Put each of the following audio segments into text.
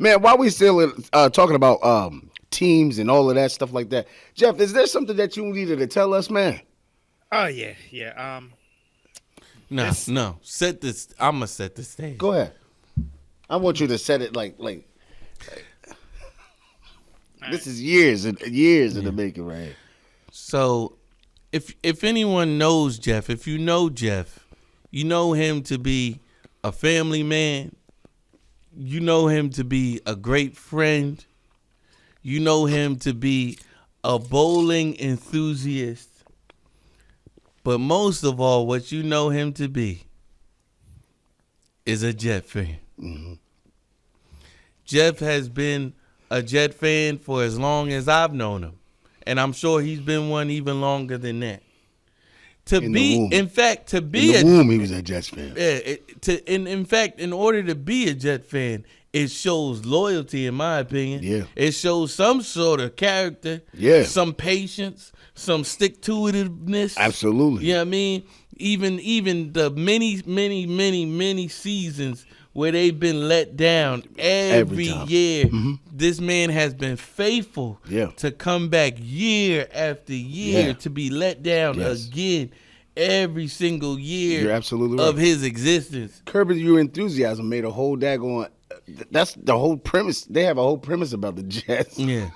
Man, while we still talking about teams and all of that stuff like that, Jeff, is there something that you needed to tell us, man? Oh yeah, yeah. No, This. no. Set this. I'm gonna set the stage. Go ahead. I want you to set it like All this right. is years and years in the Yeah. making, right here. So, if anyone knows Jeff, if you know Jeff, you know him to be a family man. You know him to be a great friend. You know him to be a bowling enthusiast. But most of all, what you know him to be is a Jet fan. Mm-hmm. Jeff has been a Jet fan for as long as I've known him. And I'm sure he's been one even longer than that. In the womb. In fact, to In be the womb, he was a Jets fan. in fact, in order to be a Jet fan, it shows loyalty, in my opinion. Yeah. It shows some sort of character. Yeah. Some patience, some stick-to-itiveness. Absolutely. You know what I mean? Even the many seasons where they've been let down every time. year, Mhm. this man has been faithful Yeah. to come back year after year Yeah. to be let down Yes. again every single year You're absolutely of right. his existence. Curb Your Enthusiasm made a whole daggone. That's the whole premise. They have a whole premise about the Jets. Yeah.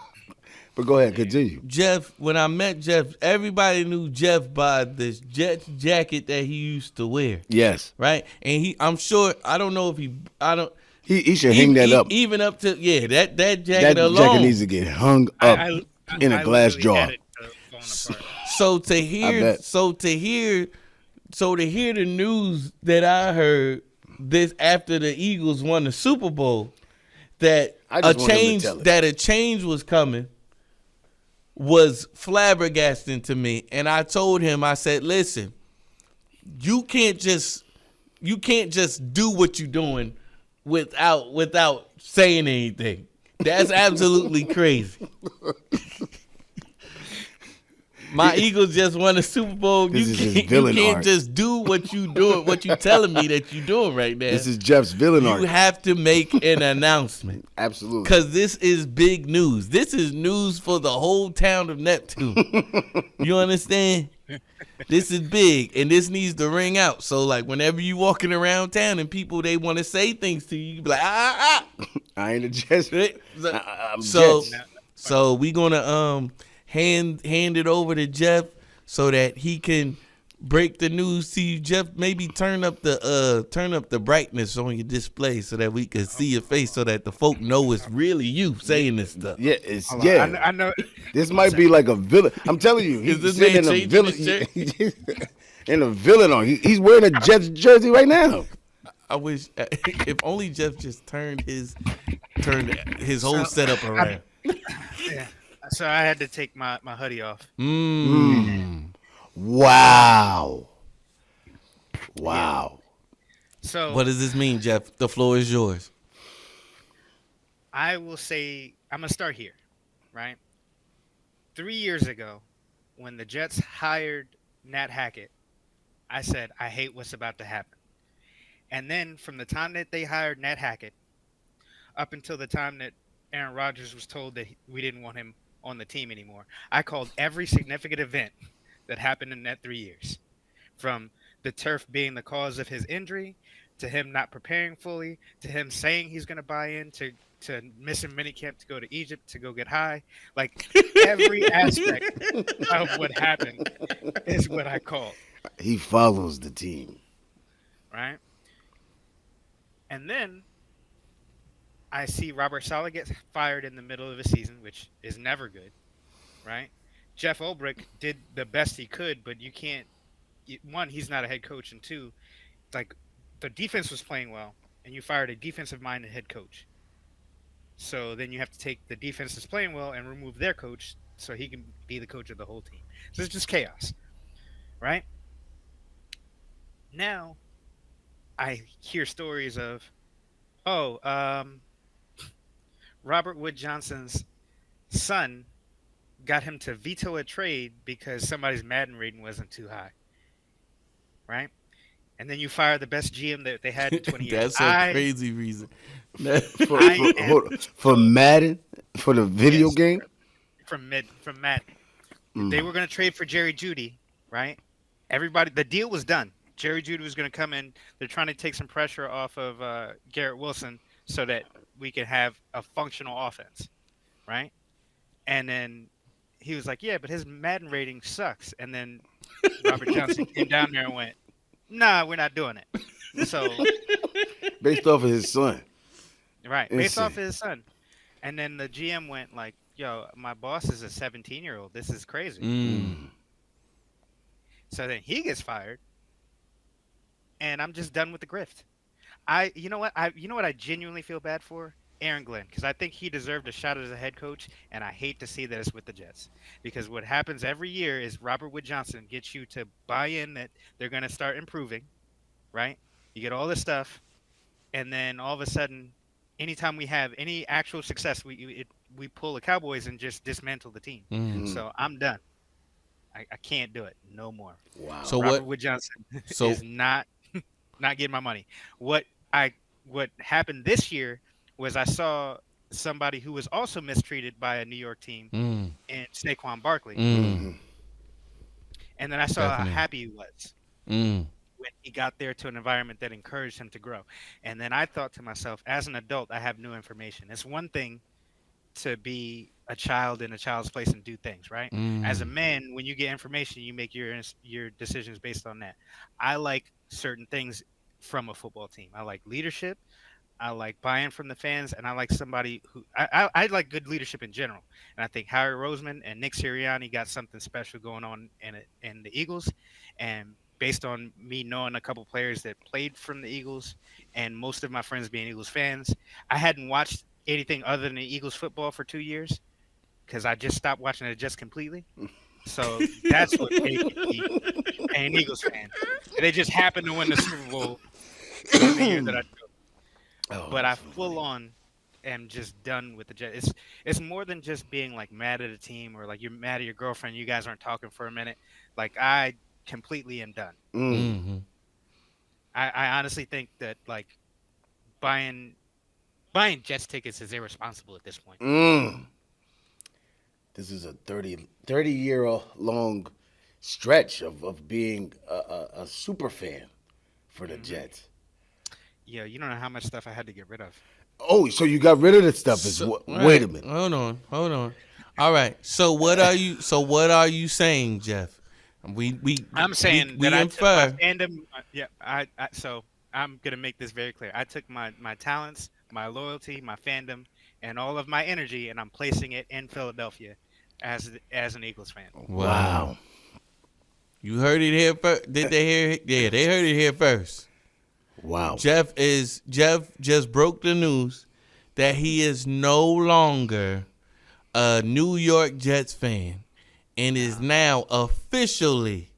But go ahead, continue. Jeff, when I met Jeff, everybody knew Jeff by this Jets jacket that he used to wear. Yes, Right? And I'm sure, I don't know if he should hang that up. Even up to, that That jacket alone. jacket needs to get hung up in a glass literally jar. had it, falling apart. So to I hear, bet. so to hear the news that I heard this after the Eagles won the Super Bowl, that I a just want him to change tell it. that a change was coming was flabbergasting to me. And I told him, I said, listen, you can't just do what you're doing without saying anything. That's absolutely crazy. My Eagles just won the Super Bowl. This is his You villain can't art. just do what you doing, what you telling me that you doing right now. This is Jeff's villain You art. have to make an announcement. Absolutely. Because this is big news. This is news for the whole town of Neptune. You understand? This is big, and this needs to ring out. So, like, whenever you walking around town and people, they want to say things to you, you be like, I ain't a Jets. So, I'm so, Jets. so we gonna hand it over to Jeff so that he can break the news to you. Jeff, maybe turn up the brightness on your display so that we can see your face, so that the folk know it's really you saying this stuff. Yeah, it's Hold on, yeah. I know. This might be like a villain. I'm telling you, Is he's this man sitting in a changing villain. his In a villain art. He's wearing a Jets jersey right now. I wish if only Jeff just turned his whole setup around. Yeah. So I had to take my hoodie off. Wow. Wow. So What does this mean, Jeff? The floor is yours. I will say I'm gonna start here, right? 3 years ago, when the Jets hired Nat Hackett, I said I hate what's about to happen. And then from the time that they hired Nat Hackett up until the time that Aaron Rodgers was told that we didn't want him on the team anymore, I called every significant event that happened in that 3 years, from the turf being the cause of his injury, to him not preparing fully, to him saying he's going to buy in, to missing minicamp to go to Egypt to go get high. Like, every aspect of what happened is what I called, He follows the team. right? And then I see Robert Saleh get fired in the middle of a season, which is never good, right? Jeff Ulbrich did the best he could, but you can't. One, he's not a head coach, and two, like, the defense was playing well, and you fired a defensive-minded head coach. So then you have to take the defense that's playing well and remove their coach so he can be the coach of the whole team. So it's just chaos, right? Now I hear stories of, Robert Wood Johnson's son got him to veto a trade because somebody's Madden rating wasn't too high, right? And then you fire the best GM that they had in 20 years. That's a crazy reason. for I for am for so Madden, for the video yes game. from Madden. They Mm. were going to trade for Jerry Judy, right? Everybody, the deal was done. Jerry Judy was going to come in. They're trying to take some pressure off of Garrett Wilson so that we can have a functional offense, right? And then he was like, "Yeah, but his Madden rating sucks." And then Robert Johnson came down there and went, "Nah, we're not doing it." So, Based off of his son. right, based off Insane. his son. And then the GM went like, "Yo, my boss is a 17-year-old. This is crazy." Mm. Mm. So then he gets fired, and I'm just done with the grift. You know what I genuinely feel bad for Aaron Glenn because I think he deserved a shot as a head coach, and I hate to see that it's with the Jets because what happens every year is Robert Wood Johnson gets you to buy in that they're going to start improving, right? You get all this stuff, and then all of a sudden, anytime we have any actual success, we pull the Cowboys and just dismantle the team. Mm. Mm. So I'm done. I can't do it no more. Wow. So Robert what? Wood Johnson So is not getting my money. What I what happened this year was I saw somebody who was also mistreated by a New York team mm, in Saquon Barkley, mm, Hmm. and then I saw how definitely. happy he was Mm, when he got there to an environment that encouraged him to grow. And then I thought to myself, as an adult, I have new information. It's one thing to be a child in a child's place and do things right. As a mm, man, when you get information, you make your decisions based on that. I like certain things from a football team. I like leadership. I like buy-in from the fans, and I like somebody who I like good leadership in general. And I think Harry Roseman and Nick Sirianni got something special going on in the Eagles. And based on me knowing a couple players that played from the Eagles, and most of my friends being Eagles fans, I hadn't watched anything other than the Eagles football for 2 years because I just stopped watching it just completely. So that's what made me be an Eagles fan. And they just happened to win the Super Bowl in the year that I Oh, but I that's so full funny. on am just done with the Jets. It's more than just being like mad at a team or like you're mad at your girlfriend. You guys aren't talking for a minute. Like I completely am done. Mm. mm, I honestly think that like buying buying Jets tickets is irresponsible at this point. Mm. This is a 30 year long stretch of being a super fan for the Hmm. Jets. Yeah, you don't know how much stuff I had to get rid of. Oh, so you got rid of the stuff? So, all Wait right, a minute. hold on, hold on. All right. So what are you? So what are you saying, Jeff? We we I'm we saying that we I took my infer. fandom. Yeah, so I'm gonna make this very clear. I took my talents, my loyalty, my fandom, and all of my energy, and I'm placing it in Philadelphia as an Eagles fan. Wow. Wow. You heard it here first. Did they hear it? Yeah, they heard it here first. Wow. Jeff just broke the news that he is no longer a New York Jets fan and is now officially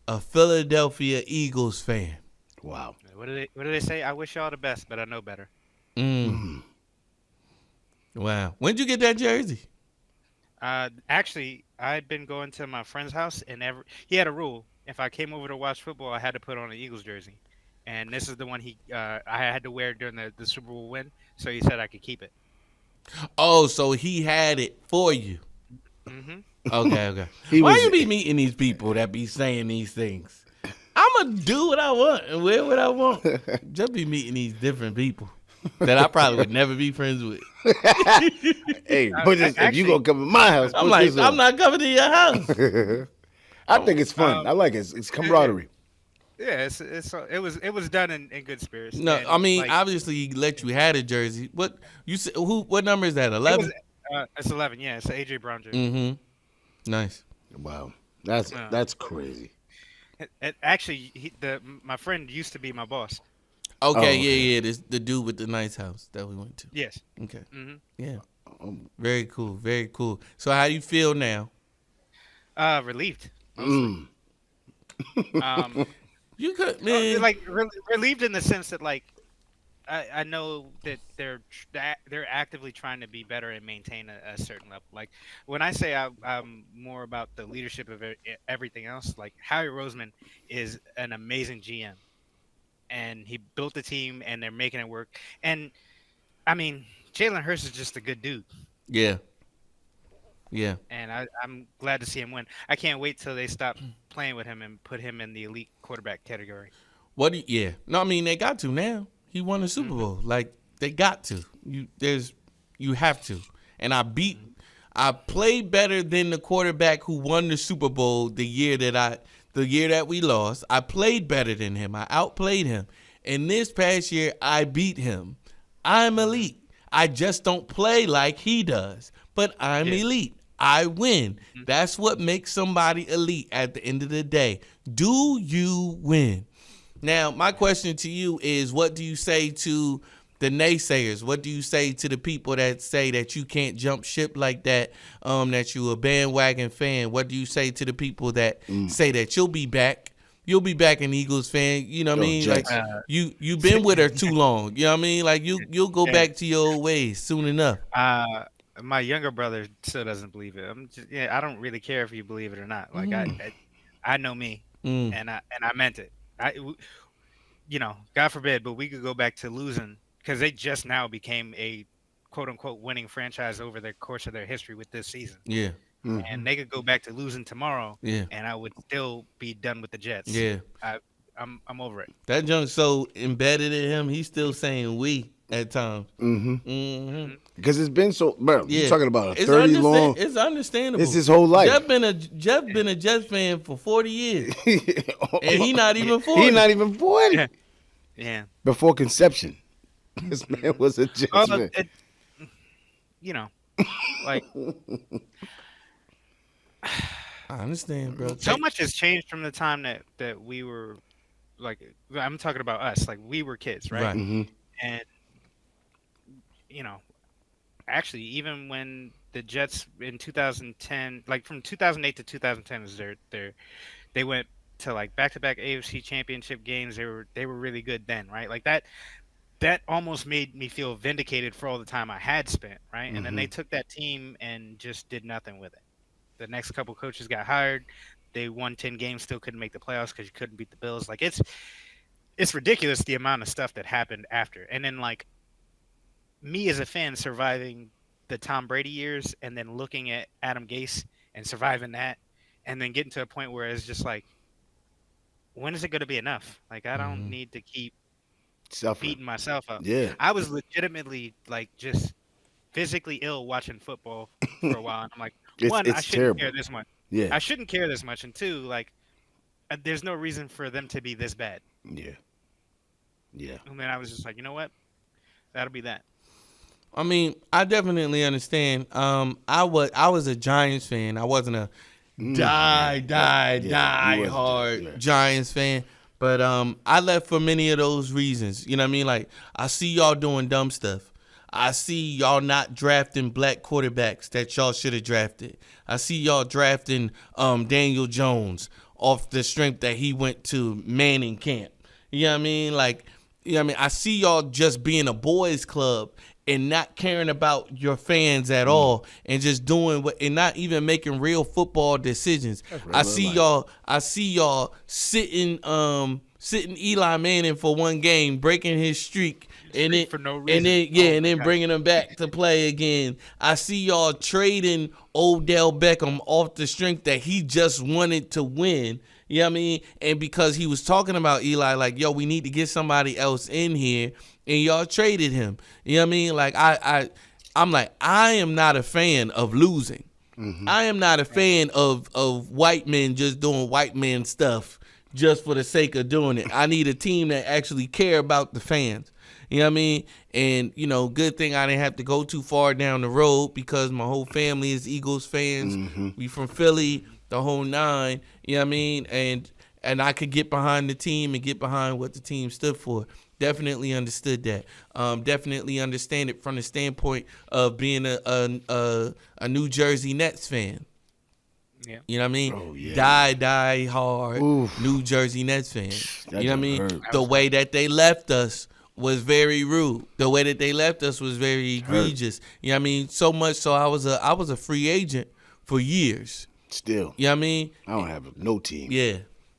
a Philadelphia Eagles fan. Wow. What do they say? I wish y'all the best, but I know better. Mm. Mm. Wow. When'd you get that jersey? Actually, I'd been going to my friend's house, and he had a rule: if I came over to watch football, I had to put on an Eagles jersey. And this is the one I had to wear during the Super Bowl win, so he said I could keep it. Oh, so he had it for you. Hmm. Okay, okay. He Why was. you be meeting these people that be saying these things? I'ma do what I want and wear what I want. Just be meeting these different people that I probably would never be friends with. Hey, put this. If you Actually, gonna come to my house, I'm put like, this I'm on. not coming to your house. I think it's fun. I um, like it. It's yeah, yeah, camaraderie. yeah. It was done in good spirits, No, I and mean, like obviously he let you have a jersey. What you said? Who? What number is that? it was. 11. It's 11. Yeah, it's an AJ Brown jersey. Mm-hmm. Nice. Wow. That's Uh, that's crazy. actually, my friend used to be my boss. Okay, Oh, okay. yeah, yeah. This the dude with the nice house that we went to. Yes. Okay, Hmm. yeah. Um, Very cool. Very cool. So how you feel now? Relieved mostly. mm. Um, You could, man. like relieved in the sense that like I know that they're actively trying to be better and maintain a certain level. Like when I say I'm more about the leadership of everything else, like Howie Roseman is an amazing GM, and he built the team, and they're making it work. And I mean, Jalen Hurts is just a good dude, Yeah. Yeah. and I'm glad to see him win. I can't wait till they stop playing with him and put him in the elite quarterback category. Yeah. No, I mean they got to now. He won the Super Hmm. Bowl. Like they got to. You have to. And I played better than the quarterback who won the Super Bowl the year that we lost. I played better than him. I outplayed him. And this past year I beat him. I'm elite. I just don't play like he does. But I'm Yeah. elite. I win. Mhm. That's what makes somebody elite at the end of the day. Do you win? Now, my question to you is, what do you say to the naysayers? What do you say to the people that say that you can't jump ship like that, that you a bandwagon fan? What do you say to the people that say that you'll be back? You'll be back an Eagles fan. You know what I Yo, mean? Jets. Like you've been with her too long. You know what I mean? Like you'll go Yeah. back to your old ways soon enough. My younger brother still doesn't believe it. I don't really care if you believe it or not. Like I know me, Mm. and I meant it. God forbid, but we could go back to losing because they just now became a quote unquote winning franchise over the course of their history with this season, Yeah. and they could go back to losing tomorrow, Yeah. and I would still be done with the Jets. Yeah. I'm over it. That junk's so embedded in him. He's still saying we at times. Mm-hmm. Because it's been so, bro. Yeah. You're talking about a It's 30 long. It's understandable. It's his whole life. Jeff been a Jets fan for 40 years, and he not even 40. He not even 40. Yeah. Yeah. Before conception. This man was a Jets Oh, fan. Like I understand, bro. so much has changed from the time that we were like, I'm talking about us, like we were kids, right? Right. Mm-hmm. And actually, even when the Jets in 2010, like from 2008 to 2010 is they went to like back-to-back AFC championship games. They were really good then, right? Like that almost made me feel vindicated for all the time I had spent, right? And then they took that team and just did nothing with it. The next couple coaches got hired. They won 10 games, still couldn't make the playoffs because you couldn't beat the Bills. Like it's ridiculous the amount of stuff that happened after. And then like me as a fan surviving the Tom Brady years and then looking at Adam Gase and surviving that and then getting to a point where it's just like, when is it going to be enough? Like I don't need to keep Suffering. beating myself up. Yeah. I was legitimately like just physically ill watching football for a while. And I'm like, one, I It's shouldn't terrible. care this much. Yeah. I shouldn't care this much. And two, like, there's no reason for them to be this bad. Yeah. Yeah. And then I was just like, you know what? That'll be that. I mean, I definitely understand. I was a Giants fan. I wasn't a die you wasn't, hard yeah. Giants fan. But I left for many of those reasons. You know what I mean? Like, I see y'all doing dumb stuff. I see y'all not drafting black quarterbacks that y'all should have drafted. I see y'all drafting Daniel Jones off the strength that he went to Manning camp. You know what I mean? Like, you know what I mean? I see y'all just being a boys club and not caring about your fans at all and just doing what and not even making real football decisions. I see y'all sitting Eli Manning for one game, breaking his streak, and then for no and then reason. and then bringing him back to play again. I see y'all trading Odell Beckham off the strength that he just wanted to win. You know what I mean? And because he was talking about Eli, like, yo, we need to get somebody else in here, and y'all traded him. You know what I mean? Like, I'm like, I am not a fan of losing. I am not a fan of white men just doing white man stuff just for the sake of doing it. I need a team that actually care about the fans. You know what I mean? And, good thing I didn't have to go too far down the road because my whole family is Eagles fans. We from Philly, the whole nine. You know what I mean? And I could get behind the team and get behind what the team stood for. Definitely understood that. Definitely understand it from the standpoint of being a New Jersey Nets fan. Yeah. You know what I mean? Oh, yeah. Die hard Oof. New Jersey Nets fan. That You know what I just mean? hurt. The way that they left us was very rude. The way that they left us was very egregious. You know what I mean? So much so I was a free agent for years. Still. You know what I mean? I don't have no team. Yeah.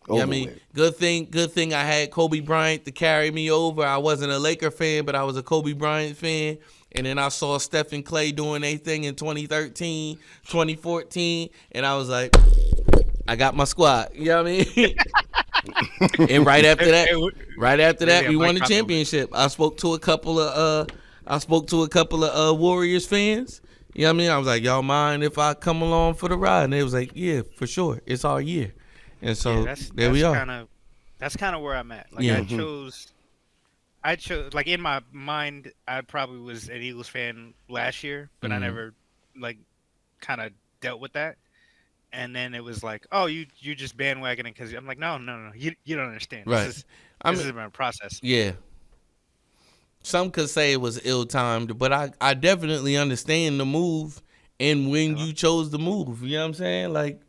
You know what I mean? Good thing I had Kobe Bryant to carry me over. I wasn't a Laker fan, but I was a Kobe Bryant fan. And then I saw Steph and Clay doing their thing in 2013, 2014, and I was like, I got my squad. You know what I mean? And right after that, we won the championship. I spoke to a couple of Warriors fans. You know what I mean? I was like, y'all mind if I come along for the ride? And they was like, yeah, for sure. It's our year. And so there we are. That's kind of where I'm at. Like Yeah. I chose like in my mind I probably was an Eagles fan last year, but I never like kind of dealt with that. And then it was like, oh, you just bandwagoning because I'm like, no, you don't understand. Right. This is my process. Yeah. Some could say it was ill-timed, but I definitely understand the move and when you chose the move. You know what I'm saying? Like,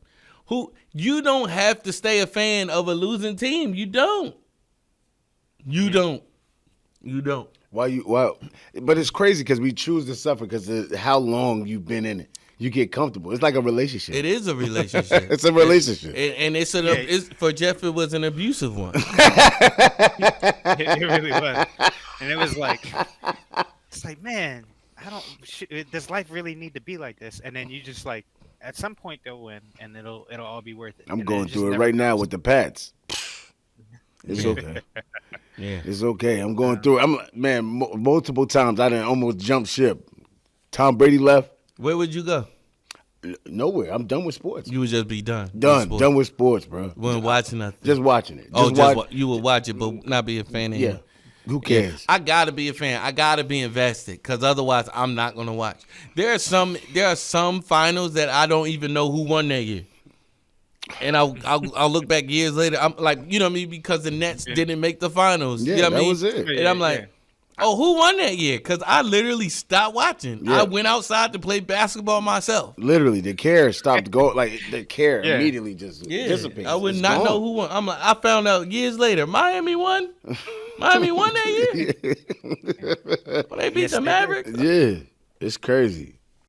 you don't have to stay a fan of a losing team. You don't. You don't. Why? But it's crazy because we choose to suffer because of how long you've been in it. You get comfortable. It's like a relationship. It is a relationship. It's a relationship. And it's for Jeff, it was an abusive one. It really was. And it was like, it's like, man, does life really need to be like this? And then you just like, at some point they'll win, and it'll all be worth it. I'm and going through it right now with the Pats. It's okay. Yeah. It's okay. I'm going through it. Multiple times I done almost jumped ship. Tom Brady left. Where would you go? Nowhere. I'm done with sports. You would just be done. Done with sports, bro. Wasn't watching nothing. Just watching it. You would watch it, but not be a fan of him. Who cares? Yeah. I gotta be a fan. I gotta be invested because otherwise I'm not gonna watch. There are some finals that I don't even know who won that year, and I'll look back years later. I'm like, you know what I mean, because the Nets didn't make the finals. Yeah, you know what I mean? was it. And I'm like, oh, who won that year? Because I literally stopped watching. Yeah. I went outside to play basketball myself. Literally, the care stopped going. Like the care immediately just dissipates. I would not know who won. I'm like, I found out years later. Miami won. Miami won that year. Well, they beat the Mavericks. Yeah, it's crazy.